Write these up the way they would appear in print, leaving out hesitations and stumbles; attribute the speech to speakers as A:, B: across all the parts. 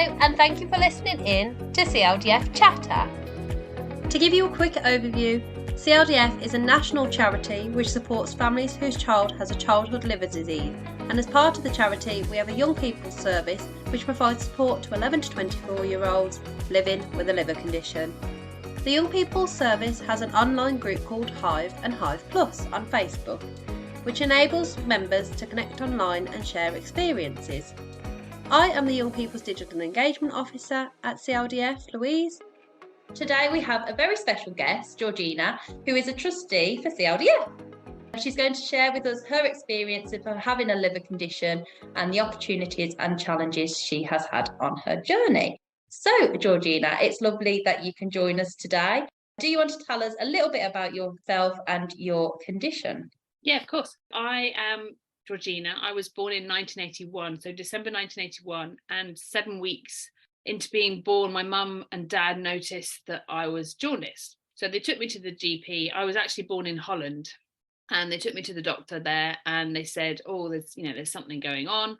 A: and thank you for listening in to CLDF Chatter. To give you a quick overview, CLDF is a national charity which supports families whose child has a childhood liver disease, and as part of the charity we have a young people's service which provides support to 11 to 24-year-olds living with a liver condition. The Young People's Service has an online group called Hive and Hive Plus on Facebook, which enables members to connect online and share experiences. I am the Young People's Digital Engagement Officer at CLDF, Louise. Today we have a very special guest, Georgina, who is a trustee for CLDF. She's going to share with us her experience of having a liver condition and the opportunities and challenges she has had on her journey. So, Georgina, it's lovely that you can join us today. Do you want to tell us a little bit about yourself and your condition?
B: Yeah, of course. I am Georgina. I was born in 1981, so December 1981, and 7 weeks into being born, my mum and dad noticed that I was jaundiced. So they took me to the GP. I was actually born in Holland, and they took me to the doctor there, and they said, "Oh, there's something going on."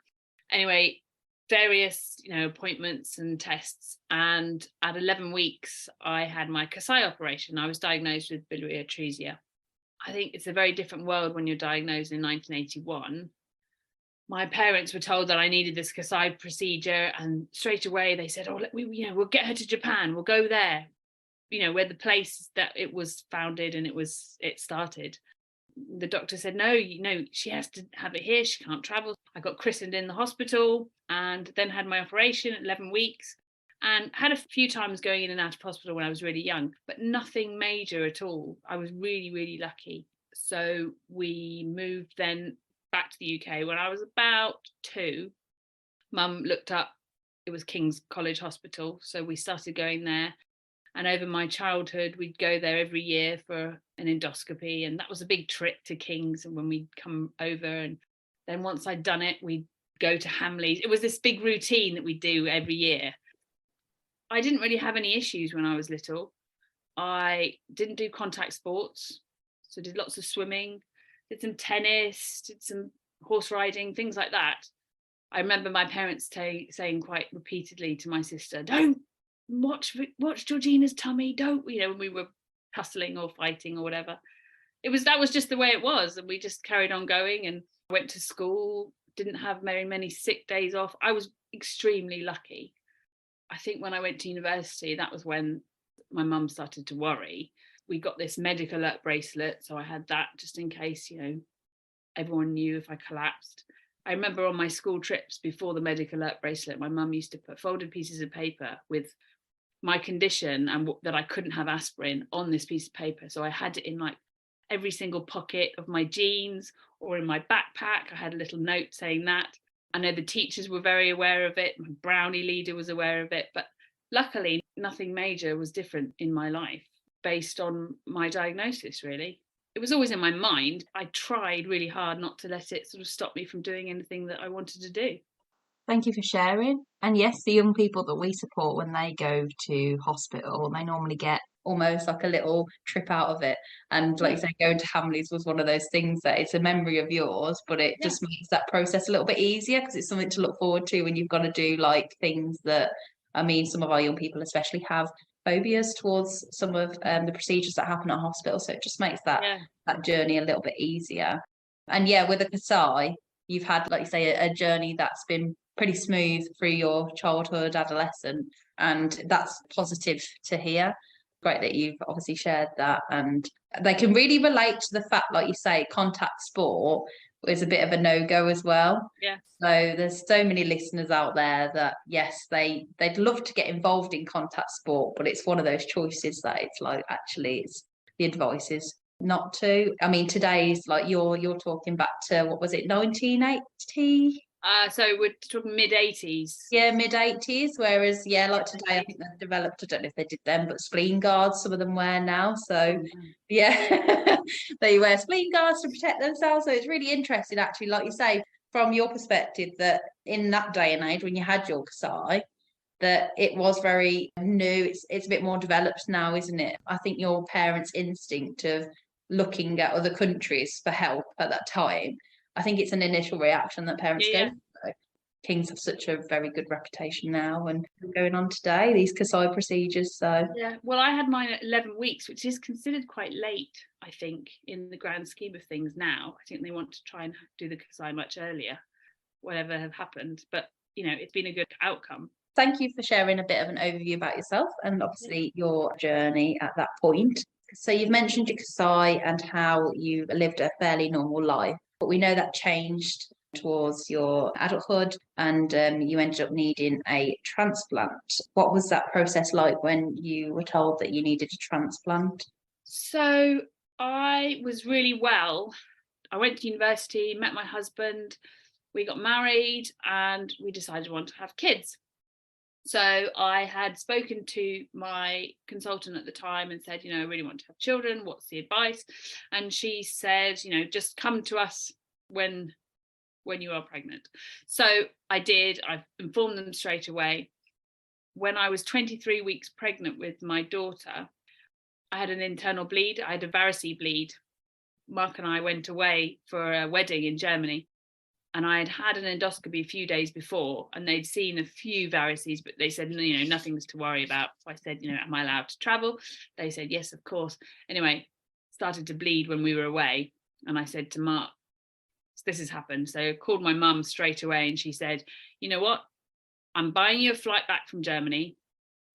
B: Anyway, various appointments and tests, and at 11 weeks I had my Kasai operation. I was diagnosed with biliary atresia. I think it's a very different world when you're diagnosed in 1981. My parents were told that I needed this Kasai procedure, and straight away they said, "Oh, we'll get her to Japan. We'll go there, where the place that it was founded and it started." The doctor said, "No, she has to have it here. She can't travel." I got christened in the hospital and then had my operation at 11 weeks and had a few times going in and out of hospital when I was really young, but nothing major at all. I was really, really lucky. So we moved then back to the UK when I was about 2. Mum looked up, it was King's College Hospital. So we started going there. And over my childhood, we'd go there every year for an endoscopy. And that was a big trip to King's and when we'd come over. And then once I'd done it, we'd go to Hamleys. It was this big routine that we do every year. I didn't really have any issues when I was little. I didn't do contact sports. So did lots of swimming, did some tennis, did some horse riding, things like that. I remember my parents saying quite repeatedly to my sister, "Don't watch Georgina's tummy, don't," when we were tussling or fighting or whatever. That was just the way it was, and we just carried on going and went to school, didn't have very many sick days off. I was extremely lucky. I think when I went to university, that was when my mum started to worry. We got this medical alert bracelet, so I had that just in case, everyone knew if I collapsed. I remember on my school trips before the medical alert bracelet, my mum used to put folded pieces of paper with my condition and that I couldn't have aspirin on this piece of paper. So I had it in like every single pocket of my jeans or in my backpack. I had a little note saying that. I know the teachers were very aware of it. My brownie leader was aware of it. But luckily, nothing major was different in my life based on my diagnosis, really. It was always in my mind. I tried really hard not to let it sort of stop me from doing anything that I wanted to do.
C: Thank you for sharing. And yes, the young people that we support when they go to hospital, they normally get
A: almost like a little trip out of it. And like you say, going to Hamleys was one of those things that it's a memory of yours, but it just makes that process a little bit easier because it's something to look forward to when you've got to do like things that, some of our young people especially have phobias towards some of the procedures that happen at hospital. So it just makes that journey a little bit easier. And with a Kasai, you've had, like you say, a journey that's been pretty smooth through your childhood, adolescent, and that's positive to hear. Great that you've obviously shared that, and they can really relate to the fact, like you say, contact sport is a bit of a no-go as well.
B: Yeah.
A: So there's so many listeners out there that yes, they'd love to get involved in contact sport, but it's one of those choices that it's like actually it's the advice is not to. I mean, today's like you're talking back to what was it, 1980?
B: So we're talking mid-80s.
A: Yeah, mid-80s. Whereas, like today, I think they've developed, I don't know if they did then, but spleen guards, some of them wear now. So, they wear spleen guards to protect themselves. So it's really interesting, actually, like you say, from your perspective, that in that day and age, when you had your Kasai, that it was very new. It's a bit more developed now, isn't it? I think your parents' instinct of looking at other countries for help at that time, I think it's an initial reaction that parents go.
C: Kings have such a very good reputation now, and going on today, these Kasai procedures. So
B: yeah, well, I had mine at 11 weeks, which is considered quite late, I think, in the grand scheme of things now. I think they want to try and do the Kasai much earlier, whatever have happened. But, you know, it's been a good outcome.
C: thank you for sharing a bit of an overview about yourself and obviously your journey at that point. So you've mentioned your Kasai and how you lived a fairly normal life, but we know that changed towards your adulthood, and you ended up needing a transplant. What was that process like when you were told that you needed a transplant?
B: So I was really well. I went to university, met my husband, we got married, and we decided we wanted to have kids. So I had spoken to my consultant at the time and said, you know, I really want to have children. What's the advice? And she said, you know, just come to us when you are pregnant. So I did. I informed them straight away. When I was 23 weeks pregnant with my daughter, I had an internal bleed. I had a variceal bleed. Mark and I went away for a wedding in Germany, and I had had an endoscopy a few days before, and they'd seen a few varices, but they said, you know, nothing's to worry about. So I said, you know, am I allowed to travel? They said, yes, of course. Anyway, started to bleed when we were away. And I said to Mark, this has happened. So I called my mum straight away, and she said, you know what? I'm buying you a flight back from Germany.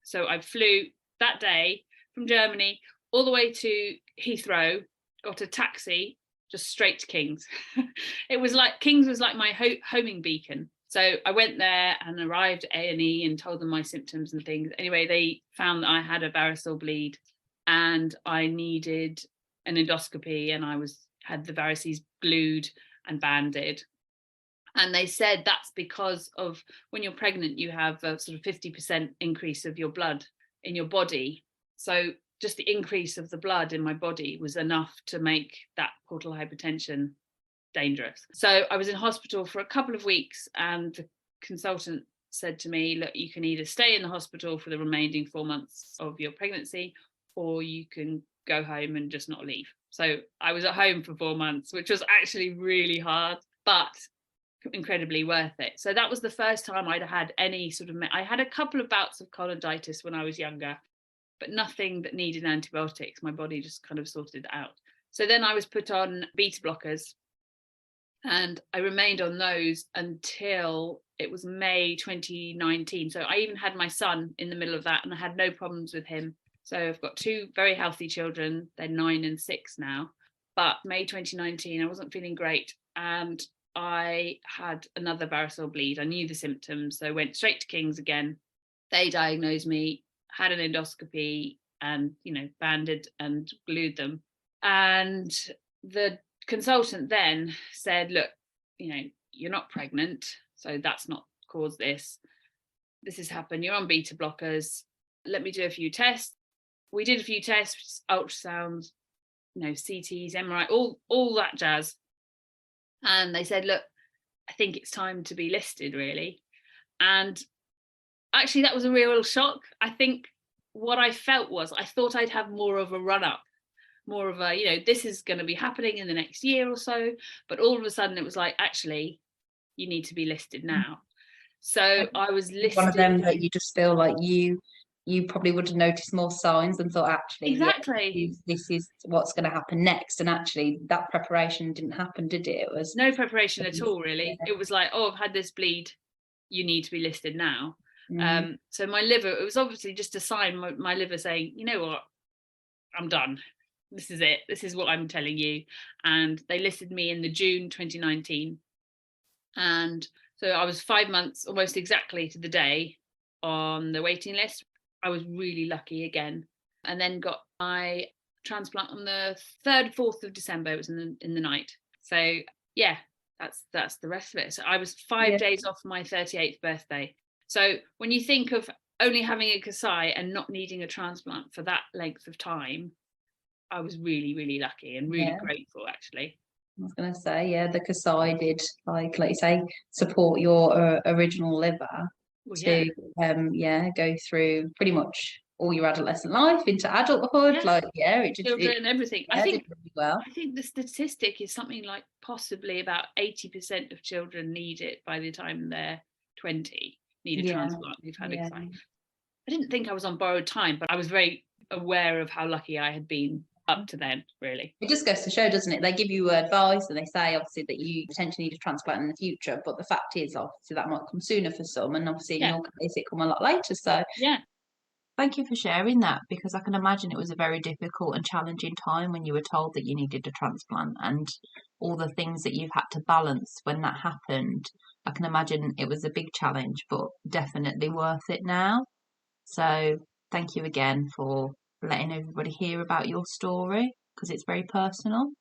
B: So I flew that day from Germany all the way to Heathrow, got a taxi just straight to King's. It was like King's was like my homing beacon. So I went there and arrived at A&E and told them my symptoms and things. Anyway, they found that I had a variceal bleed and I needed an endoscopy, and I had the varices glued and banded. And they said that's because of when you're pregnant, you have a sort of 50% increase of your blood in your body. So just the increase of the blood in my body was enough to make that portal hypertension dangerous. So I was in hospital for a couple of weeks, and the consultant said to me, look, you can either stay in the hospital for the remaining 4 months of your pregnancy, or you can go home and just not leave. So I was at home for 4 months, which was actually really hard, but incredibly worth it. So that was the first time I'd had any sort of, I had a couple of bouts of cholanditis when I was younger, but nothing that needed antibiotics. My body just kind of sorted it out. So then I was put on beta blockers, and I remained on those until it was May 2019. So I even had my son in the middle of that, and I had no problems with him. So I've got 2 very healthy children. They're 9 and 6 now. But May 2019, I wasn't feeling great, and I had another variceal bleed. I knew the symptoms, so I went straight to King's again. They diagnosed me, had an endoscopy, and, you know, banded and glued them. And the consultant then said, look, you know, you're not pregnant, so that's not caused this. This has happened. You're on beta blockers. Let me do a few tests. We did a few tests, ultrasounds, you know, CTs, MRI, all that jazz. And they said, look, I think it's time to be listed, really. And actually, that was a real shock. I think what I felt was I thought I'd have more of a run up, more of a, you know, this is going to be happening in the next year or so. But all of a sudden it was like, actually, you need to be listed now. So I was listed.
C: One of them that you just feel like you probably would have noticed more signs and thought, actually,
B: exactly,
C: yeah, this is what's going to happen next. And actually that preparation didn't happen, did it? It was
B: no preparation at all, really. Yeah. It was like, oh, I've had this bleed, you need to be listed now. So my liver, it was obviously just a sign, my liver saying, you know what, I'm done. This is it. This is what I'm telling you. And they listed me in the June 2019. And so I was 5 months, almost exactly to the day, on the waiting list. I was really lucky again, and then got my transplant on the 3rd, 4th of December. It was in the night. So yeah, that's the rest of it. So I was 5 days off my 38th birthday. So when you think of only having a Kasai and not needing a transplant for that length of time, I was really, really lucky and really grateful, actually.
C: I was going to say, yeah, the Kasai did, like you say, support your original liver to go through pretty much all your adolescent life into adulthood. It did,
B: children and everything.
C: I think really well.
B: I think the statistic is something like possibly about 80% of children need it by the time they're 20 need a
C: Yeah.
B: transplant. They've had
C: Yeah.
B: I didn't think I was on borrowed time, but I was very aware of how lucky I had been up to then, really.
C: It just goes to show, doesn't it? They give you advice and they say obviously that you potentially need a transplant in the future, but the fact is obviously that might come sooner for some, and obviously in
B: Yeah.
C: your case it come a lot later. So
B: Yeah.
D: Thank you for sharing that, because I can imagine it was a very difficult and challenging time when you were told that you needed a transplant, and all the things that you've had to balance when that happened. I can imagine it was a big challenge, but definitely worth it now. So thank you again for letting everybody hear about your story, because it's very personal.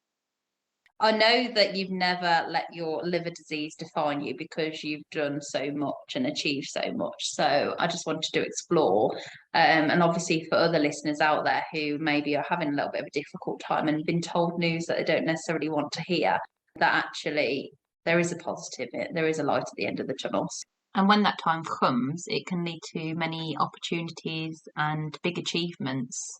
C: I know that you've never let your liver disease define you, because you've done so much and achieved so much. So I just wanted to explore, and obviously for other listeners out there who maybe are having a little bit of a difficult time and been told news that they don't necessarily want to hear, that actually there is a positive, there is a light at the end of the tunnel.
D: And when that time comes, it can lead to many opportunities and big achievements.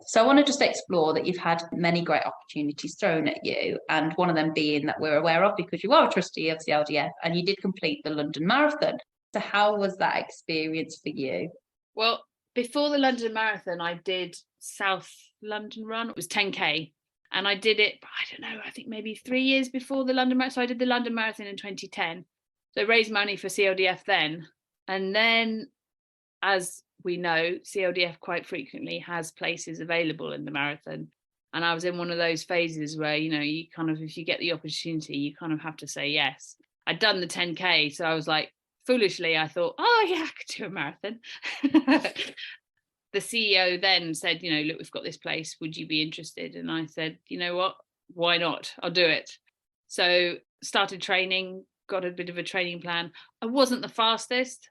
C: So I want to just explore that you've had many great opportunities thrown at you, and one of them being that we're aware of, because you are a trustee of CLDF and you did complete the London Marathon. So how was that experience for you?
B: Well, before the London Marathon, I did South London Run. It was 10K. And I did it, I don't know, I think maybe 3 years before the London Marathon. So I did the London Marathon in 2010. So raised money for CLDF then. And then, as we know, CLDF quite frequently has places available in the marathon. And I was in one of those phases where, you kind of, if you get the opportunity, you kind of have to say yes. I'd done the 10K. So I was like, foolishly, I thought, oh yeah, I could do a marathon. The CEO then said, look, we've got this place. Would you be interested? And I said, you know what? Why not? I'll do it. So started training, got a bit of a training plan. I wasn't the fastest,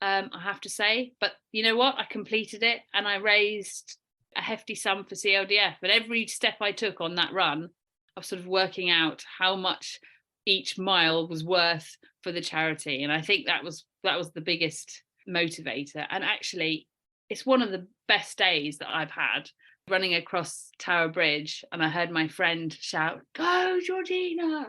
B: I have to say, but you know what? I completed it and I raised a hefty sum for CLDF. But every step I took on that run, I was sort of working out how much each mile was worth for the charity. And I think that was the biggest motivator. And actually, it's one of the best days that I've had, running across Tower Bridge, and I heard my friend shout, "Go, Georgina!"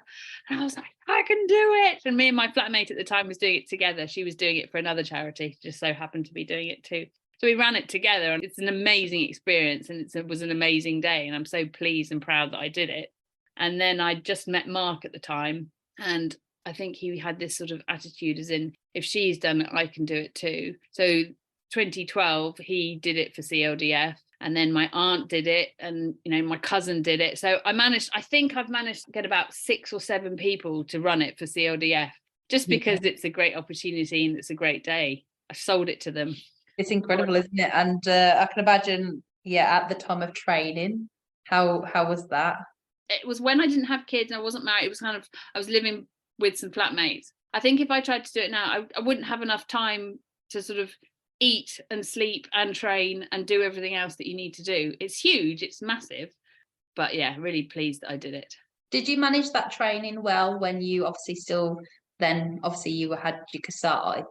B: And I was like, I can do it. And me and my flatmate at the time was doing it together. She was doing it for another charity, just so happened to be doing it too. So we ran it together, and it's an amazing experience, and it was an amazing day. And I'm so pleased and proud that I did it. And then I just met Mark at the time, and I think he had this sort of attitude as in, if she's done it, I can do it too. So 2012, he did it for CLDF. And then my aunt did it, and my cousin did it. So I think I've managed to get about 6 or 7 people to run it for CLDF, just because it's a great opportunity and it's a great day. I sold it to them.
C: It's incredible, isn't it? And I can imagine, at the time of training, how was that?
B: It was when I didn't have kids and I wasn't married. It was kind of, I was living with some flatmates. I think if I tried to do it now, I wouldn't have enough time to sort of eat and sleep and train and do everything else that you need to do. It's huge, it's massive, but yeah, really pleased that I did it.
C: Did you manage that training well when you obviously you had your Kasai?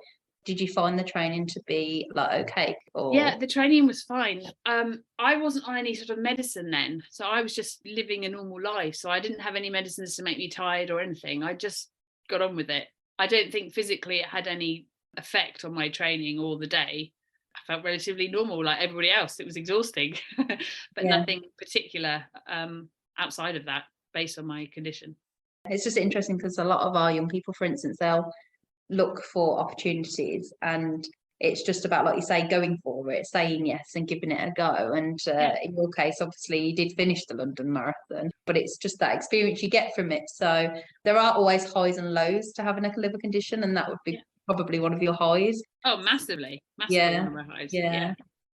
C: Did you find the training to be okay? Or...
B: Yeah, the training was fine. I wasn't on any sort of medicine then, so I was just living a normal life, so I didn't have any medicines to make me tired or anything. I just got on with it. I don't think physically it had any effect on my training or the day. I felt relatively normal like everybody else. It was exhausting, but nothing particular outside of that, based on my condition.
C: It's just interesting because a lot of our young people, for instance, they'll look for opportunities, and it's just about, like you say, going for it, saying yes and giving it a go. And in your case, obviously you did finish the London Marathon, but it's just that experience you get from it. So there are always highs and lows to having a liver condition, and that would be probably one of your highs.
B: Oh, massively one of my highs.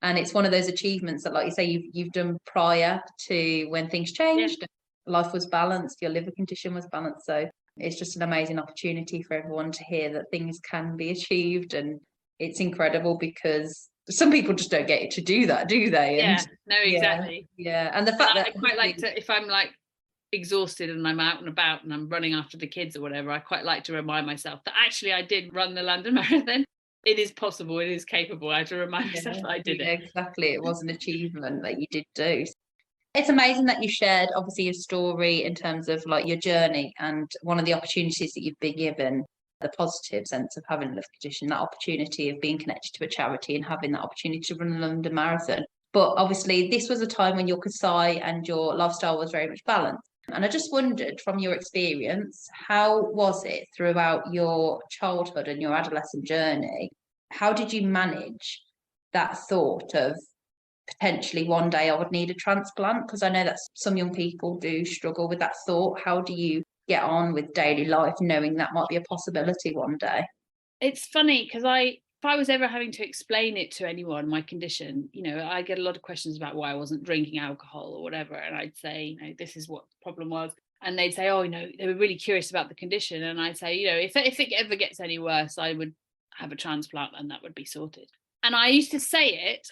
C: And it's one of those achievements that, like you say, you've done prior to when things changed. Life was balanced, your liver condition was balanced. So it's just an amazing opportunity for everyone to hear that things can be achieved. And it's incredible because some people just don't get to do that, do they?
B: Exactly.
C: And the fact that
B: I quite like to, if I'm like exhausted and I'm out and about and I'm running after the kids or whatever, I quite like to remind myself that actually I did run the London Marathon. It is possible, it is capable. I have to remind myself that I did it.
C: Exactly, it was an achievement that you did do. It's amazing that you shared obviously your story in terms of like your journey and one of the opportunities that you've been given. the positive sense of having a liver condition, that opportunity of being connected to a charity and having that opportunity to run a London Marathon. But obviously, this was a time when your Kasai and your lifestyle was very much balanced. And I just wondered, from your experience, how was it throughout your childhood and your adolescent journey? How did you manage that thought of potentially one day I would need a transplant? Because I know that some young people do struggle with that thought. How do you get on with daily life knowing that might be a possibility one day?
B: It's funny because if I was ever having to explain it to anyone, my condition, I get a lot of questions about why I wasn't drinking alcohol or whatever. And I'd say, this is what the problem was. And they'd say, they were really curious about the condition. And I'd say, if it ever gets any worse, I would have a transplant and that would be sorted. And I used to say it.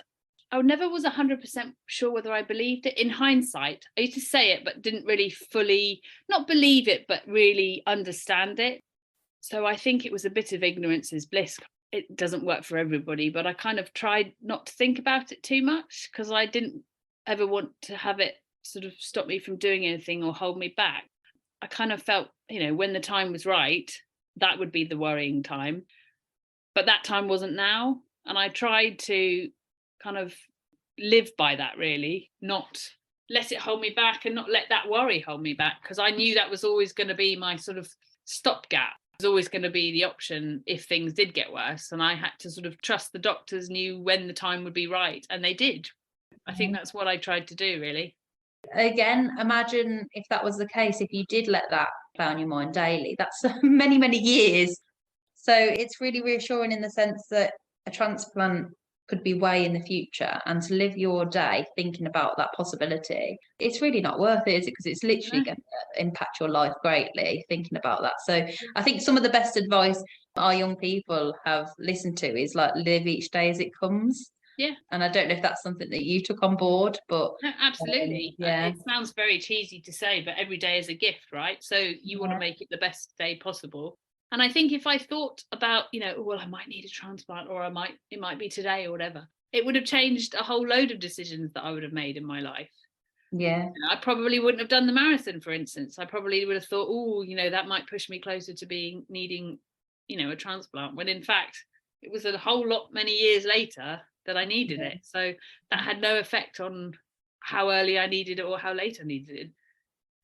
B: I never was 100% sure whether I believed it. In hindsight, I used to say it, but didn't really fully, not believe it, but really understand it. So I think it was a bit of ignorance is bliss. It doesn't work for everybody, but I kind of tried not to think about it too much because I didn't ever want to have it sort of stop me from doing anything or hold me back. I kind of felt, when the time was right, that would be the worrying time. But that time wasn't now. And I tried to kind of live by that, really, not let it hold me back and not let that worry hold me back, because I knew that was always going to be my sort of stopgap. It was always going to be the option if things did get worse, and I had to sort of trust the doctors knew when the time would be right, and they did. I think that's what I tried to do, really.
C: Again, imagine if that was the case, if you did let that play on your mind daily, that's many, many years. So it's really reassuring in the sense that a transplant could be way in the future, and to live your day thinking about that possibility, it's really not worth it, is it? Because it's literally going to impact your life greatly thinking about that. So I think some of the best advice our young people have listened to is like, live each day as it comes.
B: Yeah.
C: And I don't know if that's something that you took on board, but
B: no, absolutely.
C: Yeah,
B: it sounds very cheesy to say, but every day is a gift, right? So you want to make it the best day possible. And I think if I thought about, well, I might need a transplant, or it might be today or whatever, it would have changed a whole load of decisions that I would have made in my life.
C: Yeah.
B: I probably wouldn't have done the marathon, for instance. I probably would have thought, that might push me closer to needing, a transplant, when in fact, it was a whole lot many years later that I needed it. So that had no effect on how early I needed it or how late I needed it.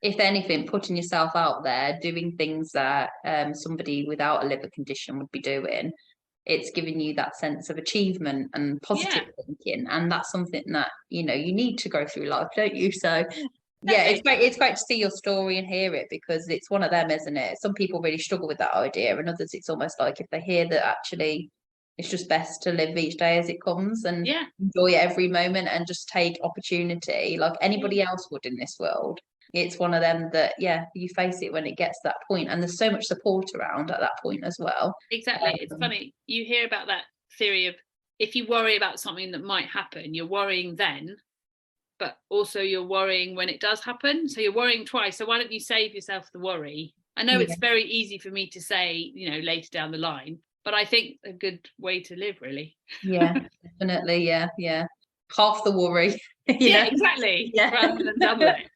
C: If anything, putting yourself out there, doing things that somebody without a liver condition would be doing, it's giving you that sense of achievement and positive thinking. And that's something that, you need to go through life, don't you? So yeah, it's great to see your story and hear it, because it's one of them, isn't it? Some people really struggle with that idea, and others it's almost like if they hear that actually it's just best to live each day as it comes and enjoy every moment and just take opportunity like anybody else would in this world. It's one of them that, you face it when it gets to that point, and there's so much support around at that point as well.
B: Exactly. It's funny. You hear about that theory of, if you worry about something that might happen, you're worrying then, but also you're worrying when it does happen. So you're worrying twice. So why don't you save yourself the worry? I know it's very easy for me to say, later down the line, but I think a good way to live, really.
C: Yeah, definitely. Yeah. Half the worry.
B: Exactly. Rather than double it.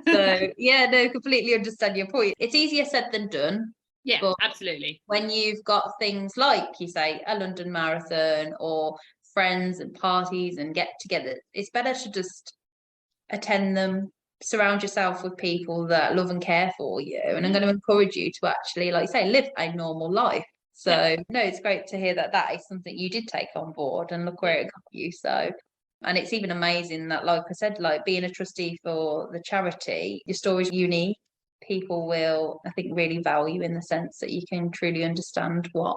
C: So no, completely understand your point. It's easier said than done.
B: Yeah,
C: but
B: absolutely.
C: When you've got things like, you say, a London Marathon or friends and parties and get-togethers, it's better to just attend them, surround yourself with people that love and care for you. And I'm going to encourage you to actually, like you say, live a normal life. So no, it's great to hear that is something you did take on board, and look where it got you. So, and it's even amazing that, like I said, like being a trustee for the charity, your story's unique. People will, I think, really value in the sense that you can truly understand what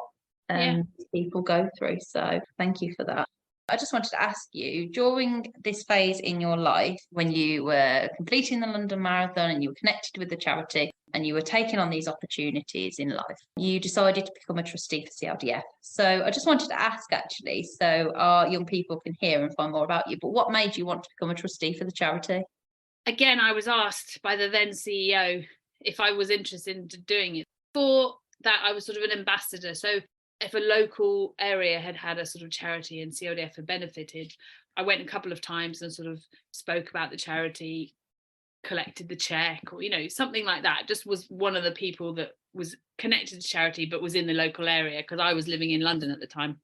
C: people go through. So thank you for that. I just wanted to ask you, during this phase in your life, when you were completing the London Marathon and you were connected with the charity and you were taking on these opportunities in life, you decided to become a trustee for CLDF. So I just wanted to ask, actually, so our young people can hear and find more about you, but what made you want to become a trustee for the charity?
B: Again, I was asked by the then CEO if I was interested in doing it. For that, I was sort of an ambassador. So if a local area had a sort of charity and CLDF had benefited, I went a couple of times and sort of spoke about the charity. collected the check, or something like that. Just was one of the people that was connected to charity but was in the local area, because I was living in London at the time,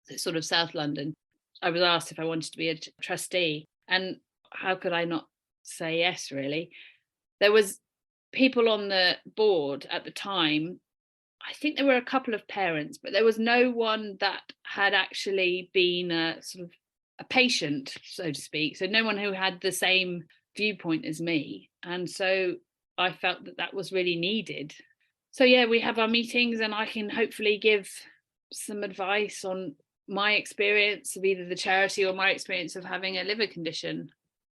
B: so sort of South London. I was asked if I wanted to be a trustee, and how could I not say yes, really? There was people on the board at the time. I think there were a couple of parents, but there was no one that had actually been a sort of a patient, so to speak. So no one who had the same viewpoint as me. And so I felt that that was really needed. So yeah, we have our meetings, and I can hopefully give some advice on my experience of either the charity or my experience of having a liver condition.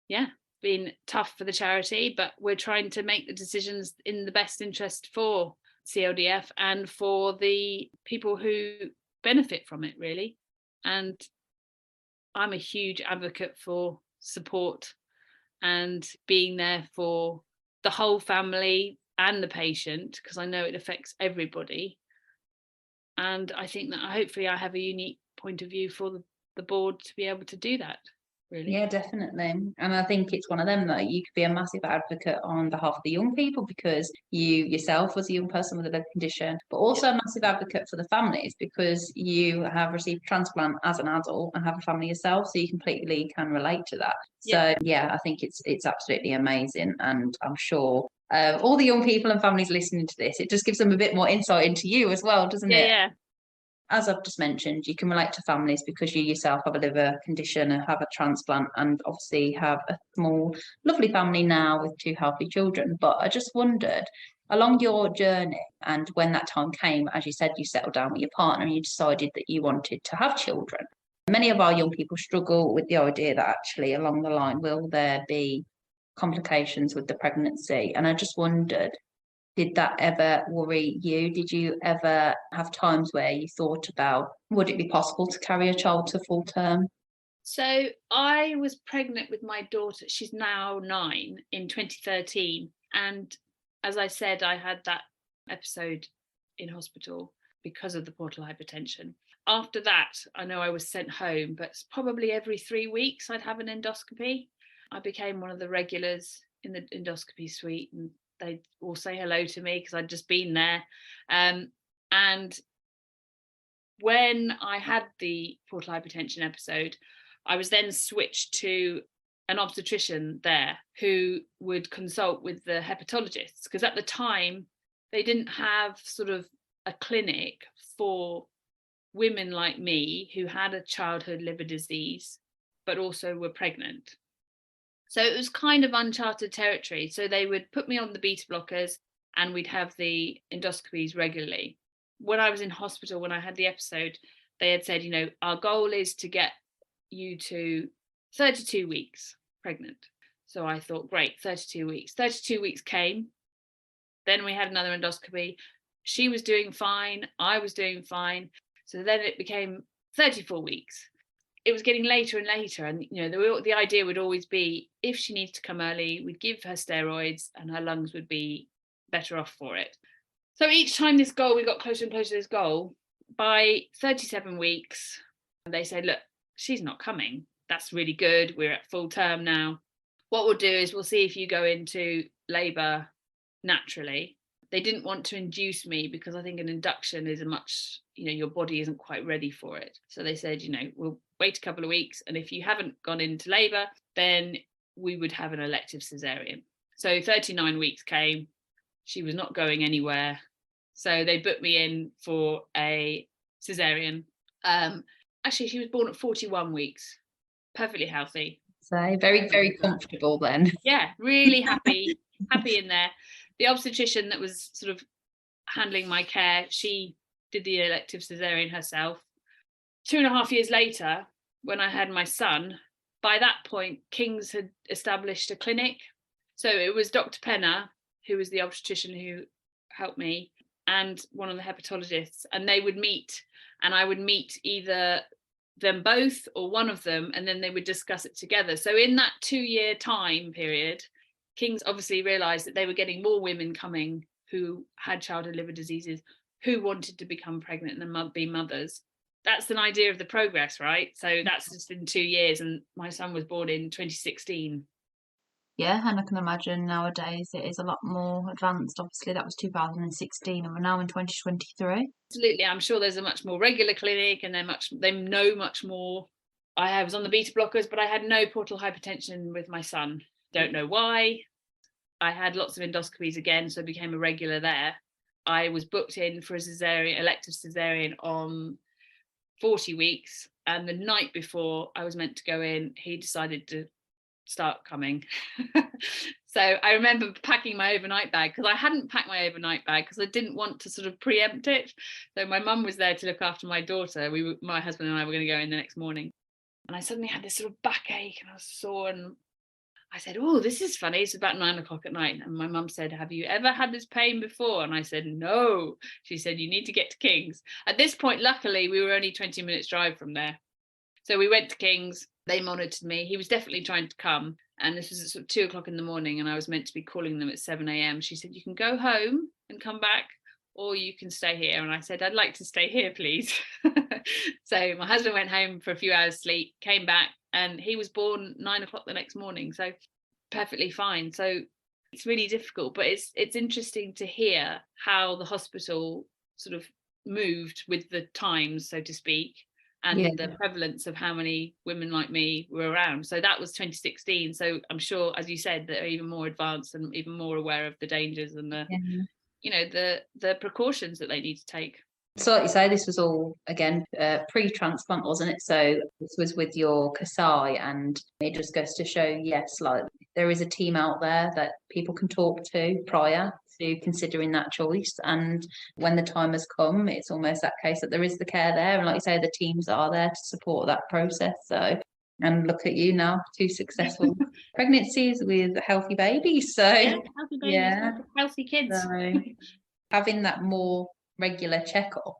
B: Yeah, been tough for the charity, but we're trying to make the decisions in the best interest for CLDF and for the people who benefit from it, really. And I'm a huge advocate for support and being there for the whole family and the patient, because I know it affects everybody. And I think that hopefully I have a unique point of view for the board to be able to do that. Really.
C: Yeah, definitely. And I think it's one of them that you could be a massive advocate on behalf of the young people, because you yourself was a young person with a liver condition, but also a massive advocate for the families, because you have received transplant as an adult and have a family yourself, so you completely can relate to that. So yeah, I think it's absolutely amazing, and I'm sure all the young people and families listening to this, it just gives them a bit more insight into you as well, doesn't it?
B: Yeah.
C: As I've just mentioned, you can relate to families because you yourself have a liver condition and have a transplant, and obviously have a small, lovely family now with 2 healthy children. But I just wondered, along your journey, and when that time came, as you said, you settled down with your partner and you decided that you wanted to have children. Many of our young people struggle with the idea that actually along the line, will there be complications with the pregnancy? And I just wondered, did that ever worry you? Did you ever have times where you thought about, would it be possible to carry a child to full term?
B: So I was pregnant with my daughter, she's now 9, in 2013. And as I said, I had that episode in hospital because of the portal hypertension. After that, I know I was sent home, but probably every 3 weeks I'd have an endoscopy. I became one of the regulars in the endoscopy suite, and they'd all say hello to me because I'd just been there. And when I had the portal hypertension episode, I was then switched to an obstetrician there who would consult with the hepatologists, because at the time they didn't have sort of a clinic for women like me who had a childhood liver disease but also were pregnant. So it was kind of uncharted territory. So they would put me on the beta blockers and we'd have the endoscopies regularly. When I was in hospital, when I had the episode, they had said, our goal is to get you to 32 weeks pregnant. So I thought, great, 32 weeks. 32 weeks came. Then we had another endoscopy. She was doing fine. I was doing fine. So then it became 34 weeks. It was getting later and later. And, the idea would always be, if she needs to come early, we'd give her steroids and her lungs would be better off for it. So each time we got closer and closer to this goal. By 37 weeks, they said, look, she's not coming. That's really good. We're at full term now. What we'll do is we'll see if you go into labour naturally. They didn't want to induce me because I think an induction is your body isn't quite ready for it. So they said, we'll wait a couple of weeks. And if you haven't gone into labour, then we would have an elective cesarean. So 39 weeks came. She was not going anywhere. So they booked me in for a cesarean. Actually, she was born at 41 weeks, perfectly healthy.
C: So very, very comfortable then.
B: Yeah, really happy in there. The obstetrician that was sort of handling my care, she did the elective cesarean herself. 2.5 years later, when I had my son, by that point, King's had established a clinic. So it was Dr. Penner, who was the obstetrician who helped me, and one of the hepatologists, and they would meet, and I would meet either them both or one of them, and then they would discuss it together. So in that 2-year time period, King's obviously realised that they were getting more women coming who had childhood liver diseases, who wanted to become pregnant and be mothers. That's an idea of the progress, right? So that's just in 2 years, and my son was born in 2016.
D: Yeah, and I can imagine nowadays it is a lot more advanced. Obviously, that was 2016, and we're now in 2023.
B: Absolutely, I'm sure there's a much more regular clinic, and they know much more. I was on the beta blockers, but I had no portal hypertension with my son. Don't know why. I had lots of endoscopies again, so I became a regular there. I was booked in for a cesarean, elective cesarean on 40 weeks, and the night before I was meant to go in, he decided to start coming. So I remember packing my overnight bag, because I hadn't packed my overnight bag because I didn't want to sort of preempt it. So my mum was there to look after my daughter. My husband and I were going to go in the next morning, and I suddenly had this sort of backache and I was sore, and I said, oh, this is funny. It's about 9 o'clock at night. And my mum said, have you ever had this pain before? And I said, no. She said, you need to get to King's. At this point, luckily, we were only 20 minutes drive from there. So we went to King's. They monitored me. He was definitely trying to come. And this was at sort of 2 o'clock in the morning, and I was meant to be calling them at 7 a.m. She said, you can go home and come back, or you can stay here. And I said, I'd like to stay here, please. So my husband went home for a few hours sleep, came back, and he was born 9 o'clock the next morning. So perfectly fine. So it's really difficult, but it's interesting to hear how the hospital sort of moved with the times, so to speak, and the prevalence of how many women like me were around. So that was 2016. So I'm sure, as you said, they're even more advanced and even more aware of the dangers and the precautions that they need to take.
C: So like you say, this was all, again, pre-transplant, wasn't it? So this was with your Kasai, and it just goes to show, yes, like there is a team out there that people can talk to prior to considering that choice. And when the time has come, it's almost that case that there is the care there. And like you say, the teams are there to support that process. So, and look at you now, 2 successful pregnancies with healthy babies. So
B: healthy babies, healthy kids.
C: So having that more regular checkup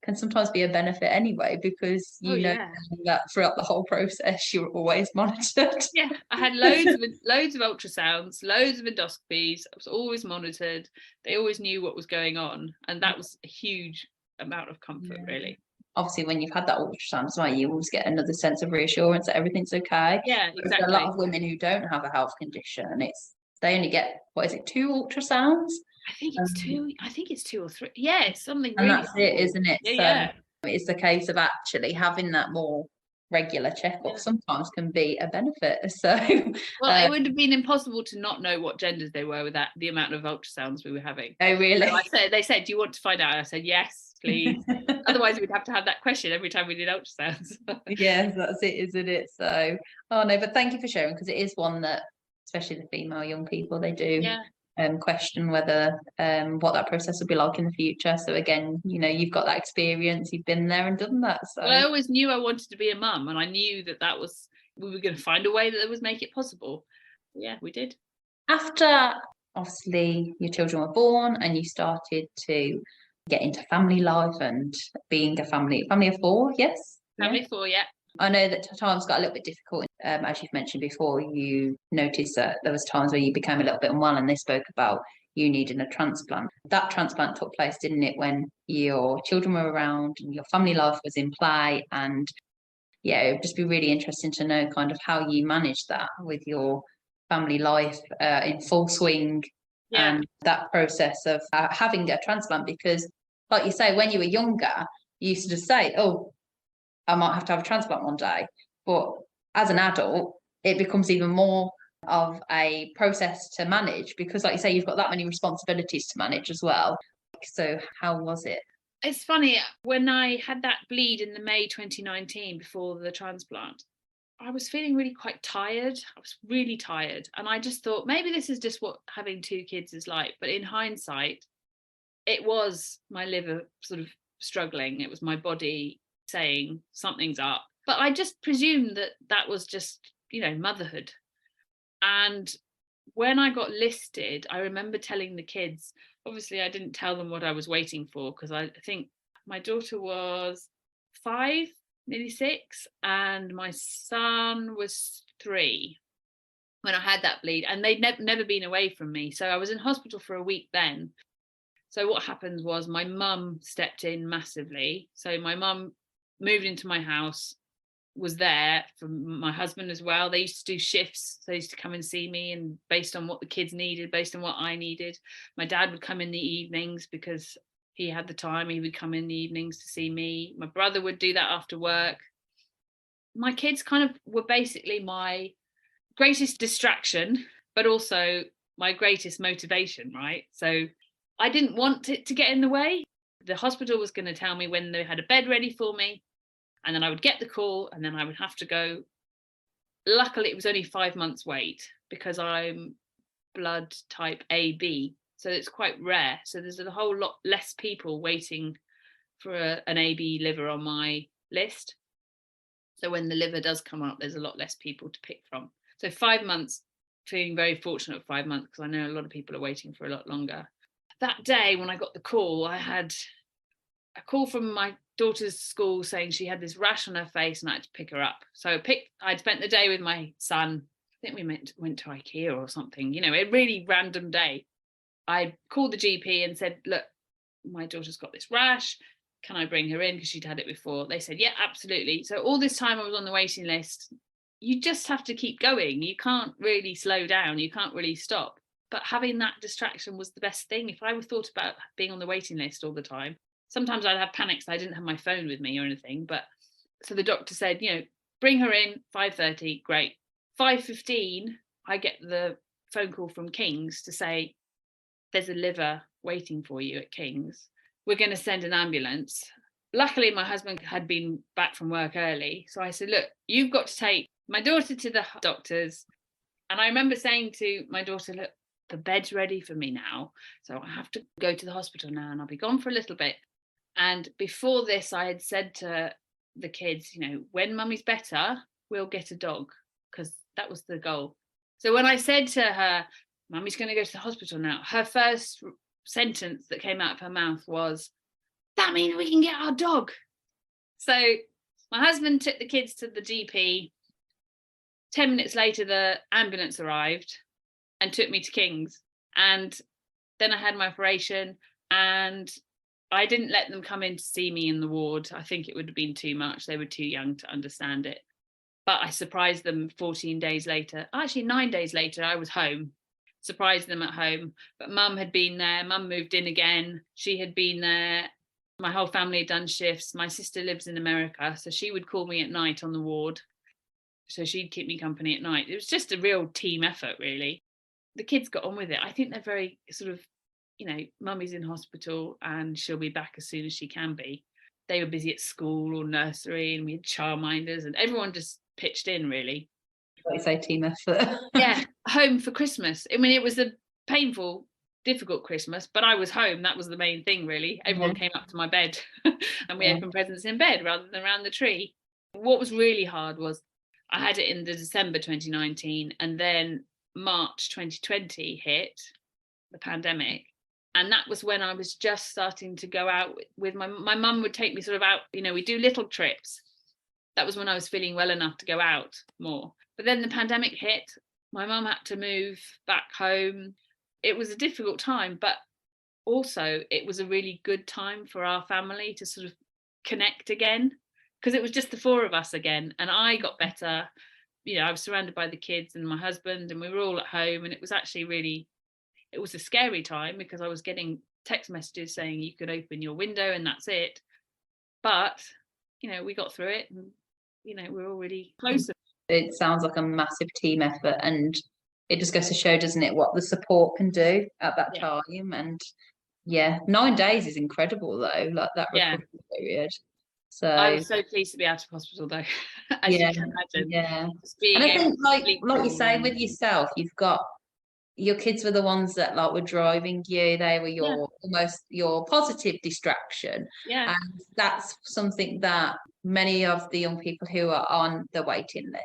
C: can sometimes be a benefit anyway, because that throughout the whole process you're always monitored.
B: Yeah, I had loads of ultrasounds, loads of endoscopies. I was always monitored. They always knew what was going on, and that was a huge amount of comfort, really.
C: Obviously, when you've had that ultrasound as well, you always get another sense of reassurance that everything's okay.
B: Yeah, exactly.
C: A lot of women who don't have a health condition, they only get, 2 ultrasounds?
B: I think it's 2. I think it's 2 or 3. Yeah, it's something.
C: And
B: really
C: that's it, isn't it?
B: Yeah.
C: So it's the case of actually having that more regular checkup sometimes can be a benefit. So
B: well, it would have been impossible to not know what genders they were with the amount of ultrasounds we were having.
C: Oh, really?
B: So they said, do you want to find out? I said, yes, please. Otherwise we'd have to have that question every time we did ultrasounds.
C: Yes, that's it, isn't it? So no, but thank you for sharing, because it is one that, especially the female young people, they do question whether what that process will be like in the future. So again, you've got that experience, you've been there and done that. So
B: I always knew I wanted to be a mum, and I knew that we were going to find a way that would make it possible. Yeah, we did.
C: After obviously your children were born and you started to get into family life and being a family of 4, yes?
B: Family of 4, yeah.
C: I know that times got a little bit difficult. As you've mentioned before, you noticed that there was times where you became a little bit unwell, and they spoke about you needing a transplant. That transplant took place, didn't it, when your children were around and your family life was in play? And it would just be really interesting to know kind of how you managed that with your family life in full swing, and that process of having a transplant. Because like you say, when you were younger, you used to just say, oh, I might have to have a transplant one day. But as an adult, it becomes even more of a process to manage, because like you say, you've got that many responsibilities to manage as well. So how was it?
B: It's funny, when I had that bleed in the May 2019 before the transplant, I was feeling really quite tired. I was really tired. And I just thought, maybe this is just what having 2 kids is like. But in hindsight, it was my liver sort of struggling. It was my body saying something's up. But I just presumed that was just, motherhood. And when I got listed, I remember telling the kids, obviously I didn't tell them what I was waiting for, because I think my daughter was 5, nearly 6, and my son was 3 when I had that bleed, and they'd never been away from me. So I was in hospital for a week then. So what happened was my mum stepped in massively. So my mum moved into my house, was there for my husband as well. They used to do shifts. They used to come and see me, and based on what the kids needed, based on what I needed. My dad would come in the evenings because he had the time. He would come in the evenings to see me. My brother would do that after work. My kids kind of were basically my greatest distraction, but also my greatest motivation, right? So I didn't want it to get in the way. The hospital was going to tell me when they had a bed ready for me, and then I would get the call, and then I would have to go. Luckily, it was only 5 months wait because I'm blood type AB, so it's quite rare. So there's a whole lot less people waiting for an AB liver on my list. So when the liver does come up, there's a lot less people to pick from. So 5 months, feeling very fortunate for 5 months, because I know a lot of people are waiting for a lot longer. That day when I got the call, I had a call from my daughter's school saying she had this rash on her face and I had to pick her up. So I'd spent the day with my son. I think we went to IKEA or something, you know, a really random day. I called the GP and said, look, my daughter's got this rash. Can I bring her in? Because she'd had it before. They said, yeah, absolutely. So all this time I was on the waiting list. You just have to keep going. You can't really slow down. You can't really stop. But having that distraction was the best thing. If I thought about being on the waiting list all the time, sometimes I'd have panics. I didn't have my phone with me or anything. But so the doctor said, you know, bring her in, 5:30, great. 5:15, I get the phone call from King's to say, there's a liver waiting for you at King's. We're going to send an ambulance. Luckily, my husband had been back from work early. So I said, look, you've got to take my daughter to the doctors. And I remember saying to my daughter, look, the bed's ready for me now. So I have to go to the hospital now and I'll be gone for a little bit. And before this, I had said to the kids, you know, when mummy's better, we'll get a dog, because that was the goal. So when I said to her, mummy's going to go to the hospital now, her first sentence that came out of her mouth was, that means we can get our dog. So my husband took the kids to the GP. 10 minutes later, the ambulance arrived and took me to King's. And then I had my operation, and I didn't let them come in to see me in the ward. I think it would have been too much. They were too young to understand it. But I surprised them 14 days later. Actually, 9 days later, I was home. Surprised them at home. But mum had been there. Mum moved in again. She had been there. My whole family had done shifts. My sister lives in America, so she would call me at night on the ward. So she'd keep me company at night. It was just a real team effort, really. The kids got on with it. I think they're very sort of, you know, mummy's in hospital and she'll be back as soon as she can be. They were busy at school or nursery, and we had childminders, and everyone just pitched in, really.
C: What you say, team effort.
B: Yeah, home for Christmas. I mean, it was a painful, difficult Christmas, but I was home. That was the main thing, really. Everyone came up to my bed and we opened presents in bed rather than around the tree. What was really hard was I had it in the December 2019, and then March 2020 hit, the pandemic. And that was when I was just starting to go out with my mum would take me sort of out, you know, we do little trips. That was when I was feeling well enough to go out more. But then the pandemic hit. My mum had to move back home. It was a difficult time, but also it was a really good time for our family to sort of connect again, because it was just the four of us again. And I got better. You know, I was surrounded by the kids and my husband, and we were all at home. And it was actually really, it was a scary time, because I was getting text messages saying you could open your window and that's it. But, you know, we got through it, and, you know, we're all really close.
C: It sounds like a massive team effort, and it just goes to show, doesn't it, what the support can do at that time. And yeah, 9 days is incredible though, like that recovery period. So
B: I was so pleased to be out of hospital though, as you can imagine.
C: Yeah. And I think like you say with yourself, you've got your kids were the ones that like were driving you. They were your almost your positive distraction.
B: Yeah.
C: And that's something that many of the young people who are on the waiting list,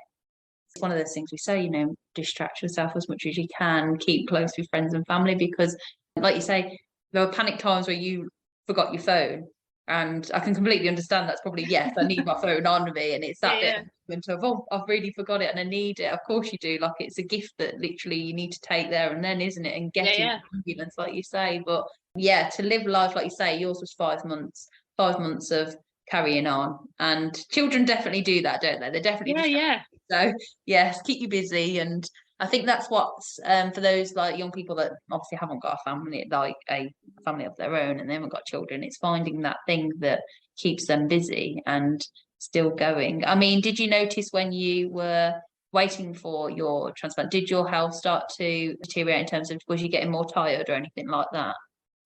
C: it's one of those things we say, you know, distract yourself as much as you can, keep close with friends and family, because like you say, there were panic times where you forgot your phone. And I can completely understand that's probably, yes, I need my phone on me, and it's that bit of, oh, I've really forgot it and I need it. Of course you do. Like, it's a gift that literally you need to take there and then, isn't it? And get in the ambulance, like you say. But yeah, to live life, like you say, yours was 5 months of carrying on. And children definitely do that, don't they? They're definitely
B: Yeah.
C: So yes, keep you busy. And I think that's what's for those like young people that obviously haven't got a family, like a family of their own, and they haven't got children, it's finding that thing that keeps them busy and still going. I mean, did you notice when you were waiting for your transplant, did your health start to deteriorate in terms of, was you getting more tired or anything like that?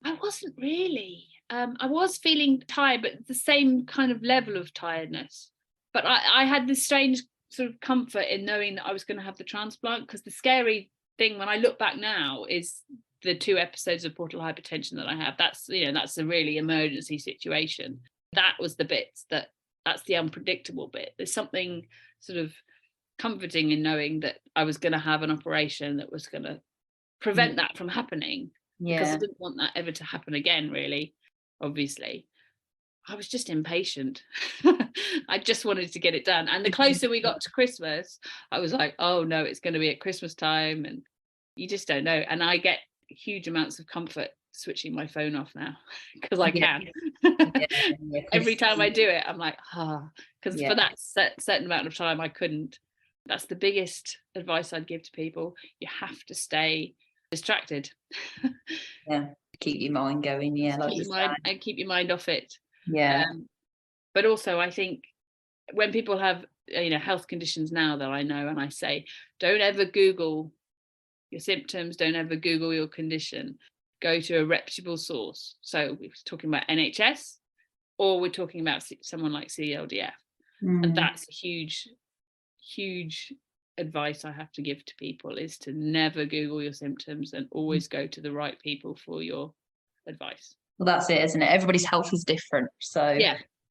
B: I wasn't really. I was feeling tired, but the same kind of level of tiredness. But I had this strange sort of comfort in knowing that I was going to have the transplant, because the scary thing when I look back now is the 2 episodes of portal hypertension that I have. That's, you know, that's a really emergency situation. That was the bits that's the unpredictable bit. There's something sort of comforting in knowing that I was going to have an operation that was going to prevent that from happening, because I didn't want that ever to happen again, really. Obviously, I was just impatient. I just wanted to get it done. And the closer we got to Christmas, I was like, oh no, it's going to be at Christmas time. And you just don't know. And I get huge amounts of comfort switching my phone off now, because I can. Every time I do it, I'm like, because for that certain amount of time, I couldn't. That's the biggest advice I'd give to people. You have to stay distracted.
C: Keep your mind going.
B: Keep your mind off it.
C: But
B: also I think when people have health conditions now that I know, and I say, don't ever Google your symptoms, don't ever Google your condition, go to a reputable source. So we're talking about NHS, or we're talking about someone like CLDF. And that's huge advice I have to give to people, is to never Google your symptoms and always go to the right people for your advice.
C: Well, that's it, isn't it? Everybody's health is different. So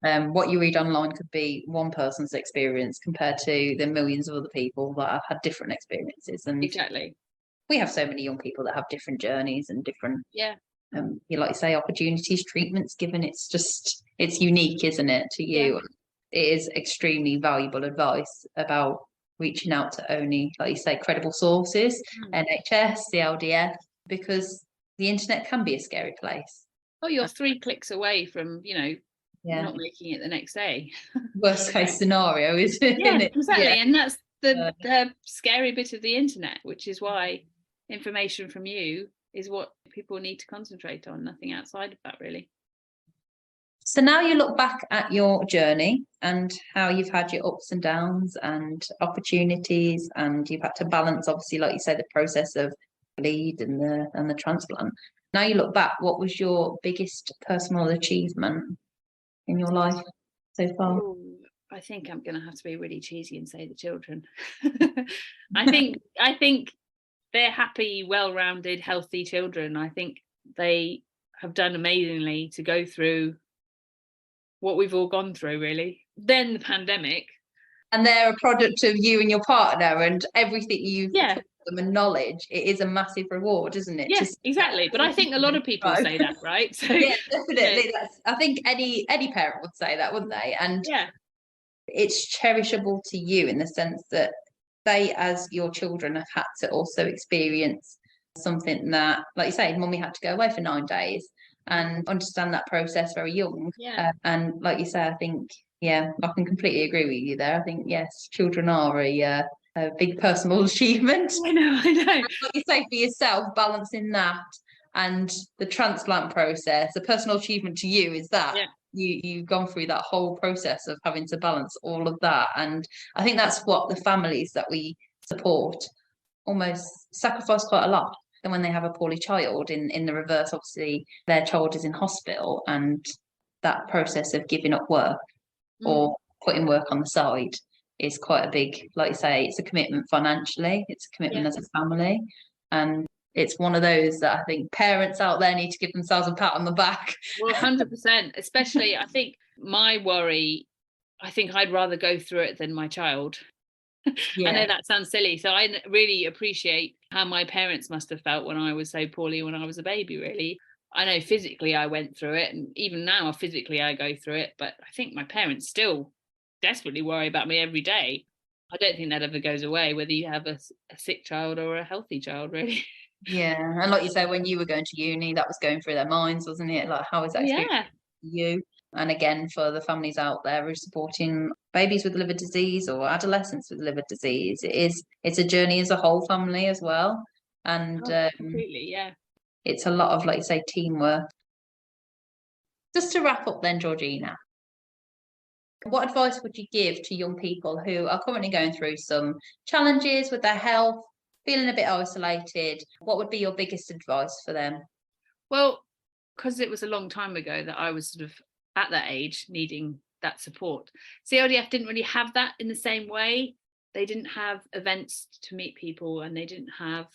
C: what you read online could be one person's experience compared to the millions of other people that have had different experiences. And
B: exactly,
C: we have so many young people that have different journeys and different you like you say, opportunities, treatments given. It's unique, isn't it, to you? It is extremely valuable advice about reaching out to only, like you say, credible sources, NHS, CLDF, because the internet can be a scary place.
B: Oh, you're 3 clicks away from, not making it the next day.
C: Worst case scenario, isn't it?
B: Yeah, exactly. And that's the scary bit of the internet, which is why information from you is what people need to concentrate on, nothing outside of that, really.
C: So now you look back at your journey and how you've had your ups and downs and opportunities, and you've had to balance, obviously, like you say, the process of bleed and the transplant. Now you look back, what was your biggest personal achievement in your life so far?
B: Ooh, I think I'm going to have to be really cheesy and say the children. I think they're happy, well-rounded, healthy children. I think they have done amazingly to go through what we've all gone through, really. Then the pandemic.
C: And they're a product of you and your partner and everything you've taught them and knowledge. It is a massive reward, isn't it?
B: Yes, exactly. But I think a lot of people say that, right? So,
C: yeah, definitely. I think any parent would say that, wouldn't they? And it's cherishable to you in the sense that they, as your children, have had to also experience something that, like you say, mummy had to go away for 9 days and understand that process very young. And like you say, I think, I can completely agree with you there. I think, yes, children are a big personal achievement.
B: I know.
C: And like you say, for yourself, balancing that and the transplant process, a personal achievement to you is that you've gone through that whole process of having to balance all of that. And I think that's what the families that we support almost sacrifice quite a lot. And when they have a poorly child, in the reverse, obviously their child is in hospital, and that process of giving up work or putting work on the side is quite a big, like you say, it's a commitment financially, it's a commitment as a family. And it's one of those that I think parents out there need to give themselves a pat on the back.
B: Well, 100%, especially, I think my worry, I think I'd rather go through it than my child. I know that sounds silly. So I really appreciate how my parents must have felt when I was so poorly when I was a baby, really. I know physically I went through it, and even now physically I go through it, but I think my parents still desperately worry about me every day. I don't think that ever goes away, whether you have a sick child or a healthy child, really.
C: And like you say, when you were going to uni, that was going through their minds, wasn't it? Like, how is that experience for you? And again, for the families out there who are supporting babies with liver disease or adolescents with liver disease, it's a journey as a whole family as well. And
B: Completely, yeah.
C: it's a lot of, like you say, teamwork. Just to wrap up then, Georgina, what advice would you give to young people who are currently going through some challenges with their health, feeling a bit isolated? What would be your biggest advice for them?
B: Well, because it was a long time ago that I was sort of at that age needing that support. CLDF didn't really have that in the same way. They didn't have events to meet people, and they didn't have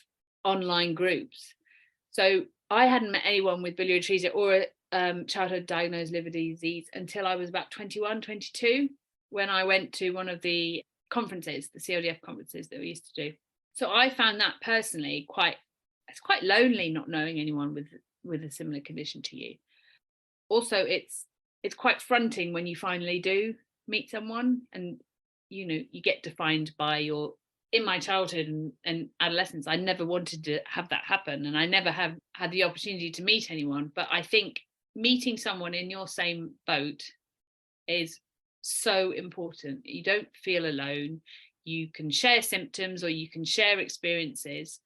B: online groups. So I hadn't met anyone with biliary atresia or childhood diagnosed liver disease until I was about 21, 22, when I went to one of the conferences, the CLDF conferences that we used to do. So I found that personally quite lonely, not knowing anyone with a similar condition to you. Also, it's quite fronting when you finally do meet someone, and you get defined by your. In my childhood and adolescence, I never wanted to have that happen, and I never have had the opportunity to meet anyone. But I think meeting someone in your same boat is so important. You don't feel alone. You can share symptoms or you can share experiences.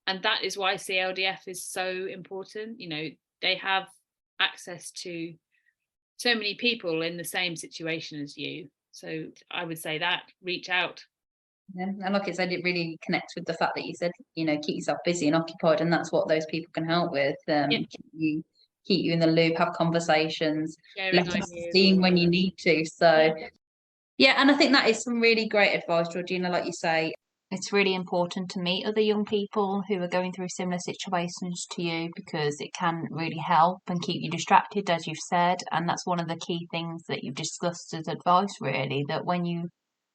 B: And that is why CLDF is so important. They have access to so many people in the same situation as you. So I would say that reach out.
C: Yeah. And like I said, it really connects with the fact that you said, keep yourself busy and occupied, and that's what those people can help with. Keep you in the loop, have conversations, let us steam when you need to. So yeah, and I think that is some really great advice, Georgina. Like you say,
D: it's really important to meet other young people who are going through similar situations to you, because it can really help and keep you distracted, as you've said. And that's one of the key things that you've discussed as advice, really, that when you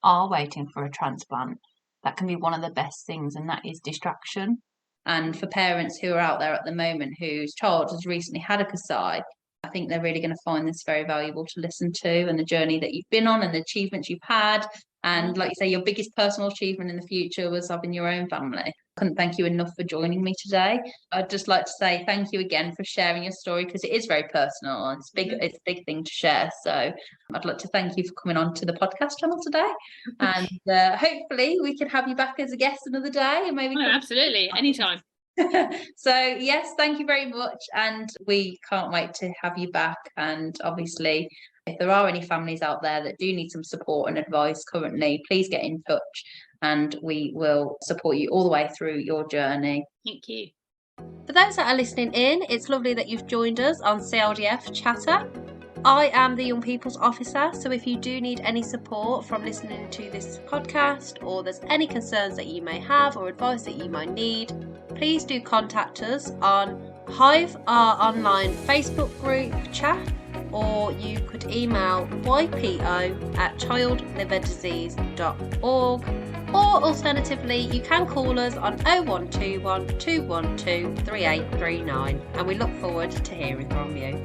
D: are waiting for a transplant, that can be one of the best things, and that is distraction.
C: And for parents who are out there at the moment whose child has recently had a Kasai, I think they're really going to find this very valuable to listen to, and the journey that you've been on and the achievements you've had. And like you say, your biggest personal achievement in the future was having your own family. I couldn't thank you enough for joining me today. I'd just like to say thank you again for sharing your story, because it is very personal and it's a big thing to share. So I'd like to thank you for coming on to the podcast channel today. And hopefully we can have you back as a guest another day, and maybe
B: absolutely, anytime.
C: So yes, thank you very much, and we can't wait to have you back. And obviously, if there are any families out there that do need some support and advice currently, please get in touch and we will support you all the way through your journey.
B: Thank you.
A: For those that are listening in, it's lovely that you've joined us on CLDF Chatter. I am the Young People's Officer, so if you do need any support from listening to this podcast, or there's any concerns that you may have or advice that you might need, please do contact us on Hive, our online Facebook group chat, or you could email ypo@childliverdisease.org, or alternatively you can call us on 0121 212 3839, and we look forward to hearing from you.